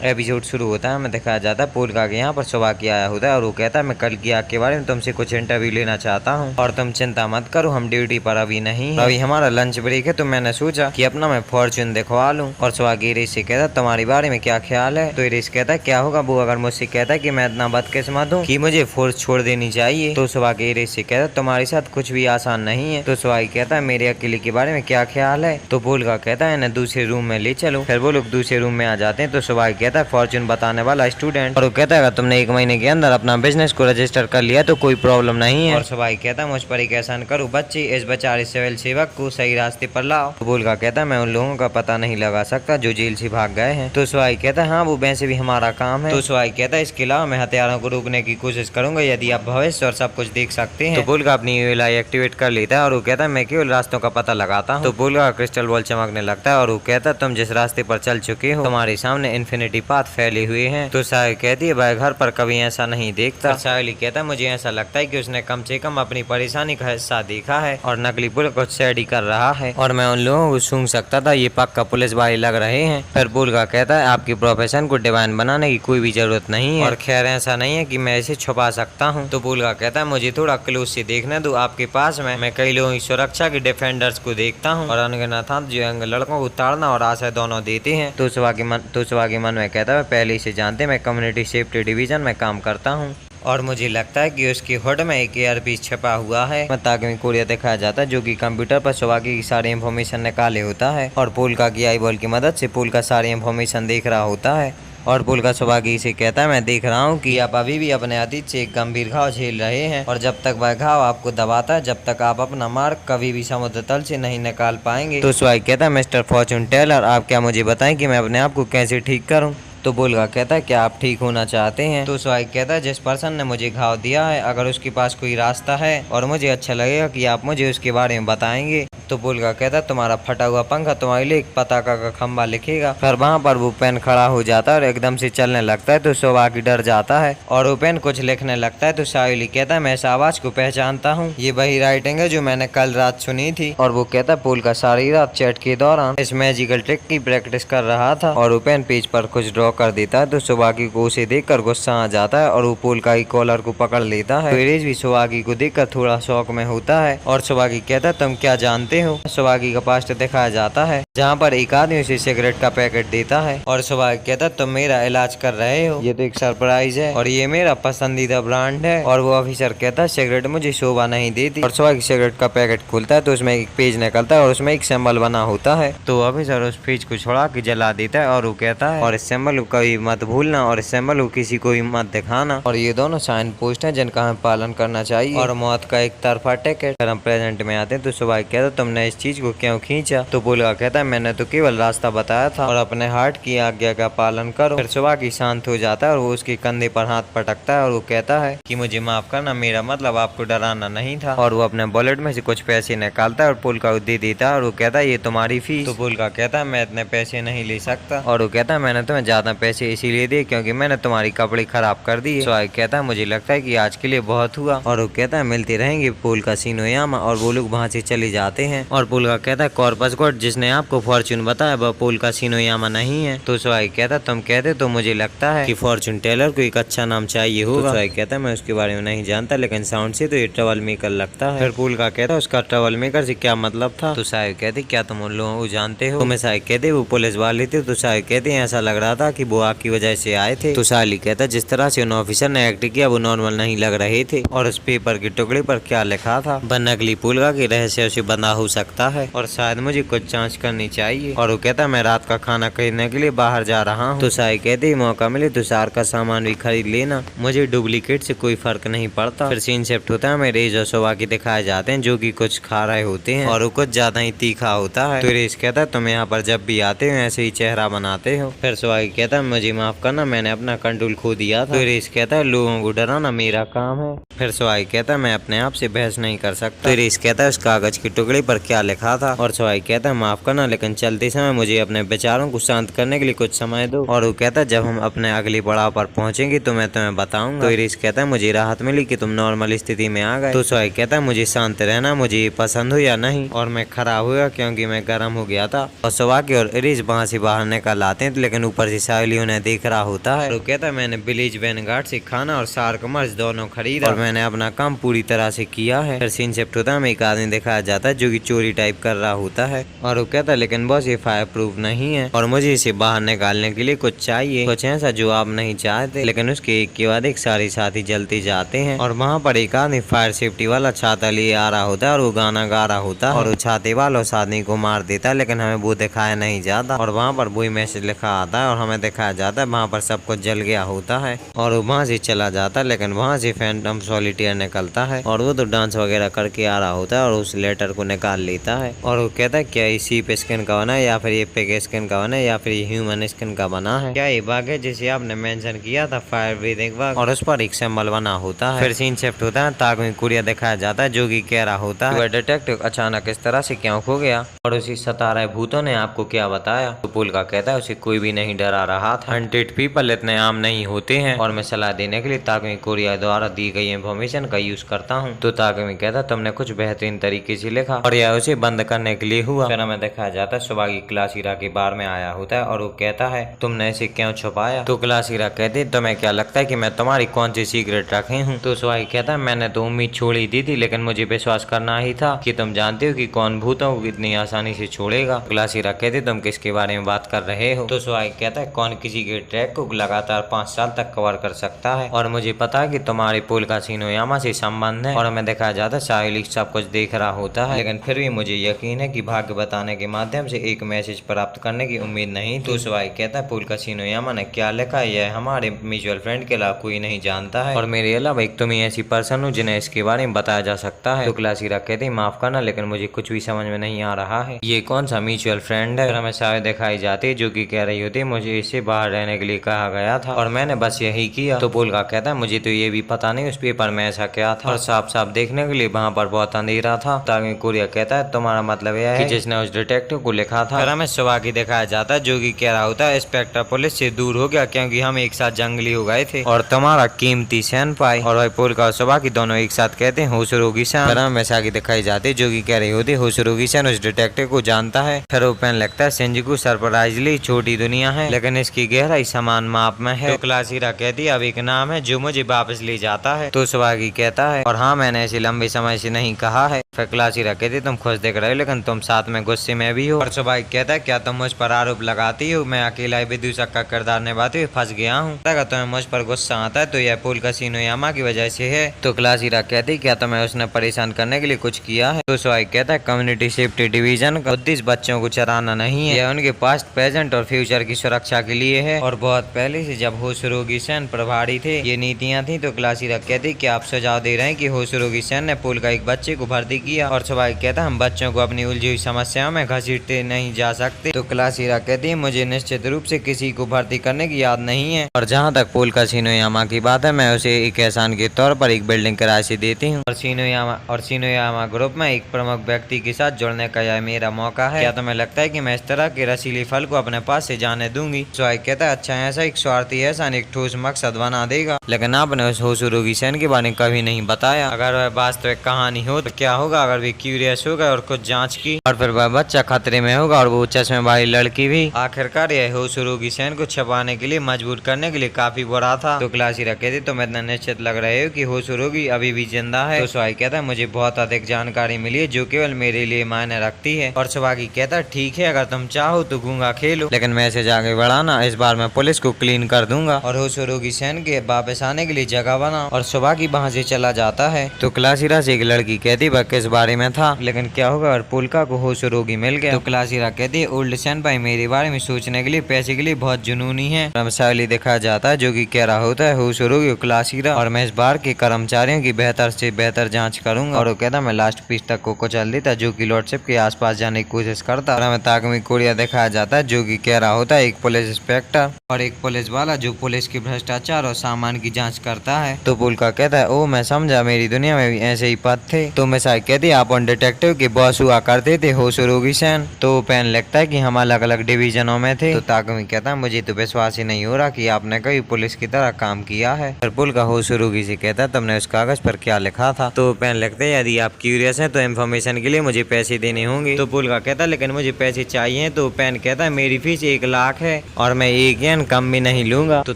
Episode शुरू होता है, हमें दिखाया जाता है पोल का यहाँ पर सुबह की आया होता है और वो कहता है मैं कल की आग के बारे में तुमसे कुछ इंटरव्यू लेना चाहता हूँ और तुम चिंता मत करो, हम ड्यूटी पर अभी नहीं है, अभी हमारा लंच ब्रेक है। तो मैंने सोचा कि अपना मैं फॉर्च्यून दिखवा लूँ। और सुबह की इरेज से कहता तुम्हारे बारे में क्या ख्याल है। तो इरेज कहता है क्या होगा वो अगर मुझसे कहता है कि मैं इतना बदकिस्मत हूँ कि मुझे फोर्स छोड़ देनी चाहिए। तो सुबह की इरेज से कहता तुम्हारे साथ कुछ भी आसान नहीं है। तो सुबह कहता है मेरे अकेले के बारे में क्या ख्याल है। तो पोल का कहता है इन्हें दूसरे रूम में ले चलो। फिर वो लोग दूसरे रूम में आ जाते हैं। तो सुबह कहता है फॉर्च्यून बताने वाला स्टूडेंट, और वो कहता है अगर तुमने 1 महीने के अंदर अपना बिजनेस को रजिस्टर कर लिया तो कोई प्रॉब्लम नहीं है। और सुबह कहता है मुझ पर एक एहसान करो बच्चे, इस बेचारे सिविल सेवक को सही रास्ते पर लाओ। तो पोल का कहता है मैं उन लोगों का पता नहीं लगा सकता जो जेल से भाग गए हैं। तो सुबह कहता है हाँ वो वैसे भी हमारा काम है। तो सुबह कहता है इसके अलावा मैं हथियारों को रोकने की कोशिश करूंगा यदि आप भविष्य और सब कुछ देख सकते हैं। तो पोल का अपनी यूएलआई एक्टिवेट कर लेता है और वो कहता है मैं केवल रास्तों का पता लगाता हूँ। तो पोल का क्रिस्टल बॉल चमकने लगता है और वो कहता है तुम जिस रास्ते पर चल चुके हो तुम्हारे सामने इन्फिनिटी पाथ फैले हुए हैं। तो साहिल कहती है भाई घर पर कभी ऐसा नहीं देखता। साहिल कहता है मुझे ऐसा लगता है कि उसने कम से कम अपनी परेशानी का हिस्सा देखा है और नकली पुल कुछ सैडी कर रहा है और मैं उन लोगों को सूंघ सकता था, ये पक्का पुलिस वाले लग रहे हैं। फिर पोल का कहता है आपकी प्रोफेशन को डिवाइन बनाने की कोई भी जरूरत नहीं है और खैर ऐसा नहीं है कि मैं इसे छुपा सकता हूँ। तो पोल का कहता है मुझे थोड़ा क्लोज से देखने दो आपके पास में मैं कई लोगों की सुरक्षा के डिफेंडर्स को देखता हूँ और अनगिनत जो लड़कों को ताड़ना और आशा दोनों देते हैं। तो सुबह के मन में कहता है पहले से जानते मैं कम्युनिटी सेफ्टी डिवीजन में काम करता हूँ और मुझे लगता है कि उसकी हुड में एक एयरपीस छपा हुआ है। ताकि कोरिया दिखाया जाता है जो कि कंप्यूटर पर सुबह की सारी इन्फॉर्मेशन निकाले होता है और पोल का की आई बॉल की मदद से पोल का सारी इन्फॉर्मेशन देख रहा होता है। और पोल का सुबह की से कहता है मैं देख रहा हूँ कि आप अभी भी अपने अतीत से एक गंभीर घाव झेल रहे हैं और जब तक वह घाव आपको दबाता है जब तक आप अपना मार्ग कभी भी समुद्र तल से नहीं निकाल पाएंगे। तो सुबह कहता है मिस्टर फॉर्च्यून टेलर आप क्या मुझे बताएं कि मैं अपने आप को कैसे ठीक करूँ। तो पोल का कहता है क्या आप ठीक होना चाहते हैं। तो स्वाइक कहता है जिस पर्सन ने मुझे घाव दिया है अगर उसके पास कोई रास्ता है और मुझे अच्छा लगेगा कि आप मुझे उसके बारे में बताएंगे। तो पोल का कहता है तुम्हारा फटा हुआ पंखा तुम्हारे लिए एक पताका का खंबा लिखेगा। फिर वहाँ पर वो पेन खड़ा हो जाता है और एकदम से चलने लगता है। तो सुबह की डर जाता है और वो पेन कुछ लिखने लगता है। तो साहिल कहता है मैं इस आवाज को पहचानता हूँ, ये वही राइटिंग है जो मैंने कल रात सुनी थी। और वो कहता है पोल का सारी रात चैट के दौरान इस मैजिकल ट्रिक की प्रैक्टिस कर रहा था और वो पेन पेज पर कुछ ड्रॉ कर देता है। तो सुबाकी को उसे देखकर गुस्सा आ जाता है और वो पोल का कॉलर को पकड़ लेता है। तो इरेज भी सुबाकी को देखकर थोड़ा शौक में होता है और सुबाकी कहता है तुम क्या जानते हो। सुबाकी का पास्ट दिखाया जाता है जहाँ पर एक आदमी उसे सिगरेट का पैकेट देता है और सुबाकी कहता है तुम मेरा इलाज कर रहे हो, ये तो एक सरप्राइज है और ये मेरा पसंदीदा ब्रांड है। और वो ऑफिसर कहता है सिगरेट मुझे शोभा नहीं देती। और सुबाकी सिगरेट का पैकेट खोलता है तो उसमें एक पेज निकलता है और उसमें एक सिंबल बना होता है। तो ऑफिसर उस पेज को छुड़ा के जला देता है और वो कहता है और इस सिंबल को कभी मत भूलना और इस सिंबल को किसी को भी मत दिखाना और ये दोनों साइन पोस्ट हैं जिनका हमें पालन करना चाहिए और मौत का एक तरफा टिकट। फिर हम प्रेजेंट में आते हैं तो सुबह कहता तुमने इस चीज को क्यों खींचा। तो पोलका कहता है मैंने तो केवल रास्ता बताया था और अपने हार्ट की आज्ञा का पालन करो। फिर सुबह की शांत हो जाता है और वो उसके कंधे पर हाथ पटकता है और वो कहता है कि मुझे माफ करना, मेरा मतलब आपको डराना नहीं था। और वो अपने वॉलेट में से कुछ पैसे निकालता है और पोलका को दे देता है और वो कहता है ये तुम्हारी फीस। तो पोलका कहता है मैं इतने पैसे नहीं ले सकता और वो कहता है मैंने तुम्हें ज्यादा पैसे इसीलिए दिए क्योंकि मैंने तुम्हारी कपड़े खराब कर दिए। सुहाग कहता है मुझे लगता है कि आज के लिए बहुत हुआ और वो कहता है मिलते रहेंगे पोल का सिनोयामा। और वो लोग वहाँ से चले जाते हैं और पोल का कहता है कॉर्पस गॉड जिसने आपको फॉर्च्यून बताया वह पोल का सिनोयामा नहीं है। तो सुहाग कहता है तुम कहते तो मुझे लगता है कि फॉर्च्यून टेलर को एक अच्छा नाम चाहिए होगा। तो सुहाग कहता है मैं उसके बारे में नहीं जानता लेकिन साउंड से तो ये ट्रबल मेकर लगता है। फिर पोल का कहता है उसका ट्रबल मेकर से क्या मतलब था। तो साहिब कहते क्या तुम उन लोगों को जानते हो। तुम्हें साहिब कहते वो पुलिस वाले थे। तो साहिब कहते ऐसा लग रहा था कि वो आग की वजह से आए थे। तो साहिल कहता है जिस तरह से उन ऑफिसर ने एक्ट किया वो नॉर्मल नहीं लग रहे थे और उस पेपर के टुकड़े पर क्या लिखा था वह नकली पोलका के रहस्य से बंधा हो सकता है और शायद मुझे कुछ जांच करनी चाहिए। और वो कहता है मैं रात का खाना खरीदने के लिए बाहर जा रहा हूँ। तो साहिल कहते मौका मिले तो सार का सामान भी खरीद लेना, मुझे डुप्लीकेट से कोई फर्क नहीं पड़ता। फिर सीन शिफ्ट होता है हमें रेज और सुबह के दिखाए जाते हैं जो कि कुछ खा रहे होते हैं और वो कुछ ज्यादा ही तीखा होता है। तो रेज कहता है तुम यहाँ पर जब भी आते हो ऐसे ही चेहरा बनाते हो। फिर सुबह कहता है मुझे माफ करना, मैंने अपना कंट्रोल खो दिया था। तो रेज कहता है लोगों को डराना मेरा काम है। फिर सोहाई कहता है मैं अपने आप से बहस नहीं कर सकता। फिर इस कहता है उस कागज की टुकड़ी पर क्या लिखा था। और सोहाई कहता है माफ करना, लेकिन चलते समय मुझे अपने विचारों को शांत करने के लिए कुछ समय दो। और वो कहता है जब हम अपने अगली पड़ाव पर पहुंचेंगे तो मैं तुम्हें बताऊंगा। तो इरिस कहता है मुझे राहत मिली कि तुम नॉर्मल स्थिति में आ गए। तो सोहाई कहता है मुझे शांत रहना मुझे पसंद हो या नहीं, और मैं खड़ा हुआ क्योंकि मैं गर्म हो गया था। और सोहागी और इरिस वहाँ से बाहर निकल आते हैं, लेकिन ऊपर से साइली उन्हें देख रहा होता है। वो कहता है मैंने विलेज वैनगार्ड से खाना और शार्क मर्च दोनों खरीदा और मैंने अपना काम पूरी तरह से किया है। फिर सीन शिफ्ट होता है, एक आदमी दिखाया जाता है जो कि चोरी टाइप कर रहा होता है। और वो कहता है लेकिन बॉस ये फायर प्रूफ नहीं है और मुझे इसे बाहर निकालने के लिए कुछ चाहिए, कुछ ऐसा जो आप नहीं चाहते। लेकिन उसके एक के बाद एक सारे साथी जलते जाते हैं और वहाँ पर एक आदमी फायर सेफ्टी वाला छाता लिए आ रहा होता है और वो गाना गा रहा होता है और वो छाते वाला उस आदमी को मार देता है, लेकिन हमें वो दिखाया नहीं जाता। और वहाँ पर वही मैसेज लिखा आता है और हमें दिखाया जाता है वहाँ पर सब कुछ जल गया होता है और वो वहाँ से चला जाता है। लेकिन वहाँ से फैंटम सॉलिटेयर निकलता है और वो तो डांस वगैरह करके आ रहा होता है और उस लेटर को निकाल लेता है और वो कहता है क्या ये शीप स्किन का बना है या फिर ये पिग स्किन का बना है या फिर ये ह्यूमन स्किन का बना है, क्या ये बाघ है जिसे आपने मेंशन किया था फायर ब्रीथिंग बाघ, और उस पर एक सिंबल बना होता है। फिर सीन शिफ्ट होता है, ताकि कुरिया दिखाया जाता है जो कि कह रहा होता है डिटेक्टिव अचानक इस तरह से क्यों खो गया और उसी सता रहे भूतों ने आपको क्या बताया। तो पुल का कहता है उसे कोई भी नहीं डरा रहा था, हंटेड पीपल इतने आम नहीं होते हैं और मैं सलाह देने के लिए ताकि कुरिया द्वारा दी गई इन्फॉर्मेशन का यूज करता हूँ। तो ताकि कहता तुमने कुछ बेहतरीन तरीके से लिखा और यह उसे बंद करने के लिए हुआ। फिर हमें दिखाया जाता है सुबह की क्लास हीरा के बार में आया होता है और वो कहता है तुमने इसे क्यों छुपाया। तो क्लास हीरा कहते तुम्हें क्या लगता है कि मैं तुम्हारी कौन सी सीक्रेट रखी हूँ। तो सुबह कहता है मैंने तो उम्मीद छोड़ ही दी थी, लेकिन मुझे विश्वास करना ही था कि तुम जानते हो कि कौन भूतों को इतनी आसानी से छोड़ेगा। क्लास हीरा कहते तुम किसके बारे में बात कर रहे हो। तो सुबह कहता है कौन किसी के ट्रैक को लगातार 5 साल तक कवर कर सकता है और मुझे पता है कि तुम्हारे पुल का शिनोयामा से संबंध है। और हमें दिखाया जाता है साहिल सब कुछ देख रहा होता है, लेकिन फिर भी मुझे यकीन है कि भाग्य बताने के माध्यम से एक मैसेज प्राप्त करने की उम्मीद नहीं। तो सुवाई कहता है पुल का शिनोयामा ने क्या लिखा यह हमारे म्यूचुअल फ्रेंड के अलावा कोई नहीं जानता है और मेरे अलावा एक तुम ही ऐसी पर्सन हो जिन्हें इसके बारे में बताया जा सकता है। तो क्लासीरा कहते हैं माफ करना, लेकिन मुझे कुछ भी समझ में नहीं आ रहा है, ये कौन सा म्यूचुअल फ्रेंड है। हमें सारे दिखाई जाती है जो कि कह रही होती है मुझे इससे बाहर रहने के लिए कहा गया था और मैंने बस यही किया। तो पुल का कहता है मुझे तो ये भी पता नहीं उस पेपर में ऐसा क्या था और साफ साफ देखने के लिए वहाँ पर बहुत अंधेरा था। ताकि कुरिया कहता है तुम्हारा मतलब यह है कि जिसने उस डिटेक्टिव को लिखा था। फिर हमें सुबह की दिखाया जाता है जो कि कह रहा होता है इंस्पेक्टर पुलिस से दूर हो गया क्योंकि हम एक साथ जंगली हो गए थे और तुम्हारा कीमती सैन पाए। और भाई पुल का सुबह की दोनों एक साथ कहते हैं होशरोगी सैन। फिर हमें वैसाखी दिखाई जाती है जो कि कह रही होती है होशरोगी सैन उस डिटेक्टिव को जानता है। फिर वो पेन लगता है सिंजकू सरप्राइजली छोटी दुनिया है लेकिन इसकी गहराई समान माप में है। तो क्लासीरा कहती है अब एक नाम है जो मुझे वापस ले जाता है। तो सुहागी कहता है और हाँ मैंने ऐसे लंबे समय से नहीं कहा है। फिर क्लासीरा कहती तुम खुश दिख रहे हो लेकिन तुम साथ में गुस्से में भी हो। और सुहागी कहता है क्या तुम मुझ पर आरोप लगाती हो, मैं अकेला विदूषक का किरदार निभाते हुए फंस गया हूँ। अगर तुम्हें मुझ पर गुस्सा आता है तो यह पुल का शिनोयामा की वजह से है। तो क्लासीरा कहती क्या तुम्हें उसने परेशान करने के लिए कुछ किया है। तो सुहागी कहता है कम्युनिटी सेफ्टी डिवीजन का उद्देश्य बच्चों को चराना नहीं है, यह उनके पास्ट प्रेजेंट और फ्यूचर की सुरक्षा के लिए है और बहुत पहले से जब होशरोगी सैन प्रभारी थे ये नीतियां थी। तो क्लासीरा कहती कि आप सुझाव दे रहे हैं कि होशरोगी सैन ने पुल का एक बच्चे को भर्ती किया और सुबह कहता हम बच्चों को अपनी उलझी हुई समस्याओं में घसीटते नहीं जा सकते। तो क्लासीरा कहती है मुझे निश्चित रूप से किसी को भर्ती करने की याद नहीं है और जहाँ तक पुल का शिनोयामा की बात है मैं उसे एक एहसान के तौर पर एक बिल्डिंग किराए से देती हूँ और शिनोयामा ग्रुप में एक प्रमुख व्यक्ति के साथ जुड़ने का यह मेरा मौका है। क्या तुम्हें लगता है कि मैं इस तरह के रसीले फल को अपने पास से जाने दूंगी। सुहाग कहता है अच्छा ऐसा एक स्वार्थी एहसान एक ठोस मकसद बना देगा, लेकिन आपने उस होशरोगी सैन के बारे में कभी नहीं बताया। अगर वह वास्तविक कहानी हो तो क्या होगा अगर वे क्यूरियस होगा और कुछ जांच की और फिर वह बच्चा खतरे में होगा और वो चश्मे वाली लड़की भी। आखिरकार यह होशरोगी सैन को छुपाने के लिए मजबूर करने के लिए काफी बुरा था। तो क्लासीरा कहती तुम इतना निश्चित लग रहे हो कि होशरोगी अभी भी जिंदा है। तो सुहाग कहता है मुझे बहुत अधिक जानकारी मिली है जो केवल मेरे लिए मायने रखती है। और सुहागी कहता ठीक है अगर तुम चाहो तो गूंगा खेलो, लेकिन मैसेज आगे बढ़ाना, इस बार मैं पुलिस को क्लीन कर दूंगा और होशरोगी सैन के वापस आने के लिए जगह बना। और सुहागी वहाँ से चला जाता है। तो क्लासीरा से एक लड़की कहती वह किस बारे में था, लेकिन क्या होगा अगर पुलका को होशरोगी मिल गया। तो क्लासीरा कहती ओल्ड सैन भाई मेरे बारे में सोचने के लिए पैसे के लिए बहुत जुनूनी है। रमसाली दिखा जाता है जो कि कह रहा होता है होशरोगी क्लासीरा और मैं इस बार के कर्मचारियों की बेहतर से बेहतर जांच करूंगा। और वो कहता मैं लास्ट पीस तक को कुचल देता जो कि लॉर्डशिप के आसपास जाने की कोशिश करता। और हमें ताकमी कोरिया दिखाया जाता है जो कि कह रहा होता है एक पुलिस इंस्पेक्टर और एक पुलिस वाला जो पुलिस के भ्रष्टाचार और सामान की जांच करता है। तो पुल का कहता कहता है ओ मैं समझा, मेरी दुनिया में भी ऐसे ही पद थे। तो मिसाइल कहती है आप उन डिटेक्टिव के बॉस हुआ करते थे होशुरुगी सेन। तो पेन लिखता है कि हम अलग अलग डिवीजनों में थे। तो ताकुमी कहता है मुझे तो विश्वास ही नहीं हो रहा कि आपने कभी पुलिस की तरह काम किया है। फिर पुलका होशुरुगी से कहता है तुमने उस कागज पर क्या लिखा था। तो पेन लिखते हैं यदि आप क्यूरियस हैं तो इन्फॉर्मेशन के लिए मुझे पैसे देने होंगे। तो पुलका कहता है लेकिन मुझे पैसे चाहिए। तो पेन कहता है मेरी फीस 1 लाख है और मैं 1 येन कम भी नहीं लूंगा। तो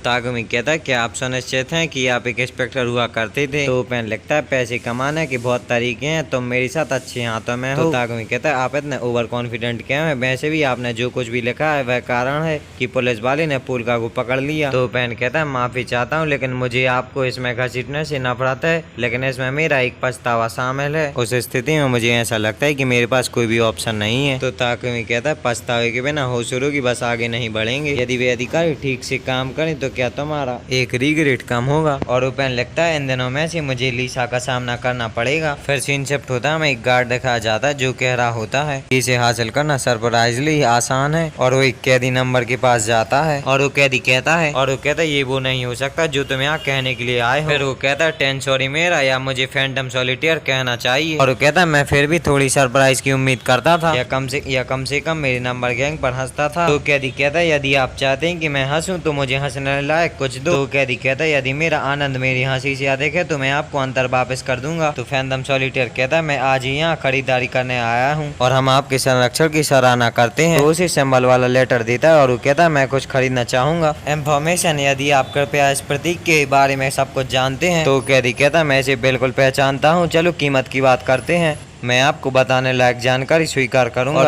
ताकुमी कहता है क्या आप सुनिश्चित हैं कि आप एक इंस्पेक्टर हुआ करते थे। तो पेन लिखता है पैसे कमाने के बहुत तरीके हैं, तुम मेरे साथ अच्छे हाथों में हो। तो ताकुमी कहता है आप इतने ओवर कॉन्फिडेंट क्यों हैं, वैसे भी आपने जो कुछ भी लिखा है वह कारण है कि पुलिस वाले ने पुलका को पकड़ लिया। तो पेन कहता है माफी चाहता हूँ लेकिन मुझे आपको इसमें घसीटने से नफरत है, लेकिन इसमें मेरा एक पछतावा शामिल है। उस स्थिति में मुझे ऐसा लगता है कि मेरे पास कोई भी ऑप्शन नहीं है। तो ताकुमी कहता है पछतावे के बिना होशुरुगी बस आगे नहीं बढ़ेंगे, यदि वे अधिकारी ठीक से काम करें तो क्या तुम्हारा एक रिग्रेट कम होगा। और पेन लिखता है इन दिनों में से मुझे लीसा का सामना करना पड़ेगा। फिर सीन शिफ्ट होता है, एक गार्ड दिखाया जाता है जो कह रहा होता है इसे हासिल करना सरप्राइजली आसान है। और वो एक कैदी नंबर के पास जाता है और वो कैदी कहता है ये वो नहीं हो सकता जो तुम यहाँ कहने के लिए आए हो। फिर वो कहता है 10 सॉरी मेरा, या मुझे फैंटम सॉलिटेयर कहना चाहिए। और वो कहता है मैं फिर भी थोड़ी सरप्राइज की उम्मीद करता था, या कम से कम मेरे नंबर गैंग पर हंसता था। तो कैदी कहता है यदि आप चाहते हैं कि मैं हंसूं तो मुझे हंसने लायक कुछ दो। तो कैदी कहता है यदि मेरा आनंद मेरी हंसी से अधिक है तो मैं आपको अंतर वापस कर दूंगा। तो फैंटम सॉलिटेयर कहता है मैं आज ही यहाँ खरीदारी करने आया हूँ और हम आपके संरक्षण की सराहना करते हैं। तो उसे सिंबल वाला लेटर देता है और वो कहता है मैं कुछ खरीदना चाहूंगा इन्फॉर्मेशन, यदि आप कृपया इस प्रतीक के बारे में सब कुछ जानते हैं। तो कैदी कहता है मैं इसे बिल्कुल पहचानता हूँ, चलो कीमत की बात करते हैं, मैं आपको बताने लायक जानकारी स्वीकार करूंगा। और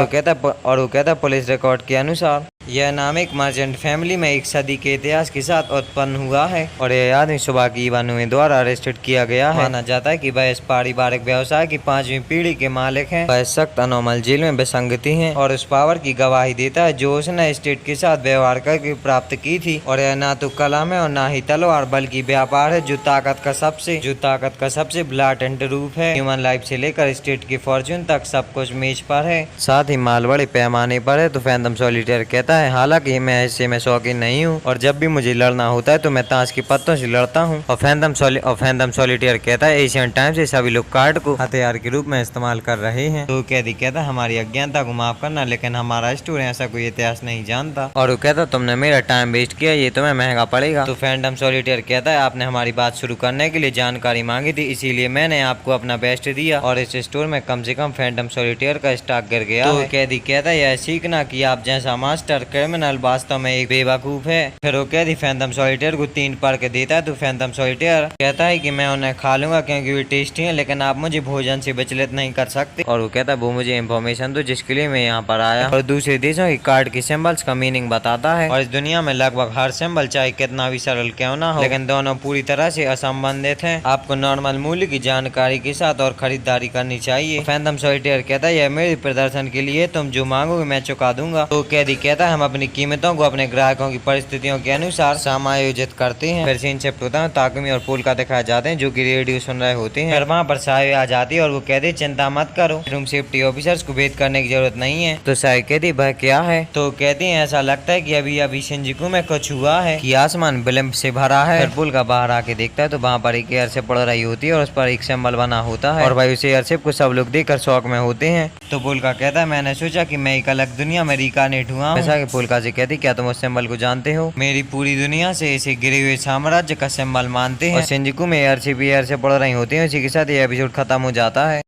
वो कहता है पुलिस रिकॉर्ड के अनुसार यह नाम एक मर्चेंट फैमिली में 1 सदी के इतिहास के साथ उत्पन्न हुआ है और यह आदमी सुबह की इवानुए द्वारा अरेस्टेड किया गया है। माना जाता है कि वह इस पारिवारिक व्यवसाय की 5वीं पीढ़ी के मालिक हैं। वह सख्त अनोमल जेल में विसंगति है और उस पावर की गवाही देता है जो उसने स्टेट के साथ व्यवहार करके प्राप्त की थी। और यह ना तो कलम है और ना ही तलवार बल्कि व्यापार है जो ताकत का सबसे ब्लाटेंट रूप है। ह्यूमन लाइफ से लेकर स्टेट की फॉर्च्यून तक सब कुछ मेज पर है, साथ ही माल बड़े पैमाने पर है। तो फैंटम सॉलिटेयर कहता है हालांकि मैं ऐसे में शौकीन नहीं हूँ और जब भी मुझे लड़ना होता है तो मैं ताश के पत्तों से लड़ता हूँ। और फैंटम सॉलिटेयर कहता है एशियन टाइम से सभी लोग कार्ड को हथियार के रूप में इस्तेमाल कर रहे हैं। तो कैदी कहता है हमारी अज्ञानता को माफ करना, लेकिन हमारा स्टोर ऐसा कोई इतिहास नहीं जानता। और वो कहता तुमने मेरा टाइम वेस्ट किया, ये तुम्हें महंगा पड़ेगा। तो फैंटम सॉलिटेयर कहता है आपने हमारी बात शुरू करने के लिए जानकारी मांगी थी, इसीलिए मैंने आपको अपना बेस्ट दिया और इस स्टोर में कम से कम फैंटम सॉलिटेयर का स्टॉक गिर गया है। कैदी कहता है यह सीखना कि आप जैसा मास्टर क्रिमिनल वास्तव में एक बेवकूफ है। फिर वो कैदी फैंटम सॉलिटेयर को 3 पर्क देता है। तो फैंटम सॉलिटेयर कहता है कि मैं उन्हें खा लूंगा क्योंकि वे टेस्टी हैं, लेकिन आप मुझे भोजन से विचलित नहीं कर सकते। और वो कहता है वो मुझे इन्फॉर्मेशन दो जिसके लिए मैं यहाँ पर आया और दूसरे देशों की कार्ड के सिंबल्स का मीनिंग बताता है। और इस दुनिया में लगभग हर सिंबल चाहे कितना भी सरल क्यों ना हो, लेकिन दोनों पूरी तरह से असंबंधित हैं। आपको नॉर्मल मूल्य की जानकारी के साथ और खरीदारी करनी चाहिए। फैंटम सॉलिटेयर कहता है यह मेरे प्रदर्शन के लिए, तुम जो मांगोगे मैं चुका दूंगा। तो कैदी कहता है हम अपनी कीमतों को अपने ग्राहकों की परिस्थितियों के अनुसार समायोजित करते हैं। फिर सीन शिफ्ट होता है, ताकुमी और पुलका दिखाए जाते हैं जो कि रेडियो सुन रहे होते हैं। फिर वहाँ पर साय आ जाती है और वो कहते चिंता मत करो, रूम सेफ्टी ऑफिसर्स को भेद करने की जरूरत नहीं है। तो साय कहती वह क्या है। तो कहती है ऐसा लगता है कि अभी शिंजुकू में कुछ हुआ है कि आसमान विलंब से भरा है। फिर पुलका बाहर आके देखता है तो वहाँ पर एक एयरशिप पड़ रही होती है और उस पर एक सिंबल बना होता है और भाई उस एयरशिप को सब लोग देखकर शौक में होते हैं। तो पुलका कहता है मैंने सोचा कि मैं एक अलग दुनिया में रिकानेट हुआ हूं। ऐसा कि पुलका से कहती क्या तुम उस सिंबल को जानते हो, मेरी पूरी दुनिया से इसे गिरे हुए साम्राज्य का सिंबल मानते हैं। और शिंजुकू में एयरशिप पड़ रही होती है। इसी के साथ ये एपिसोड खत्म हो जाता है।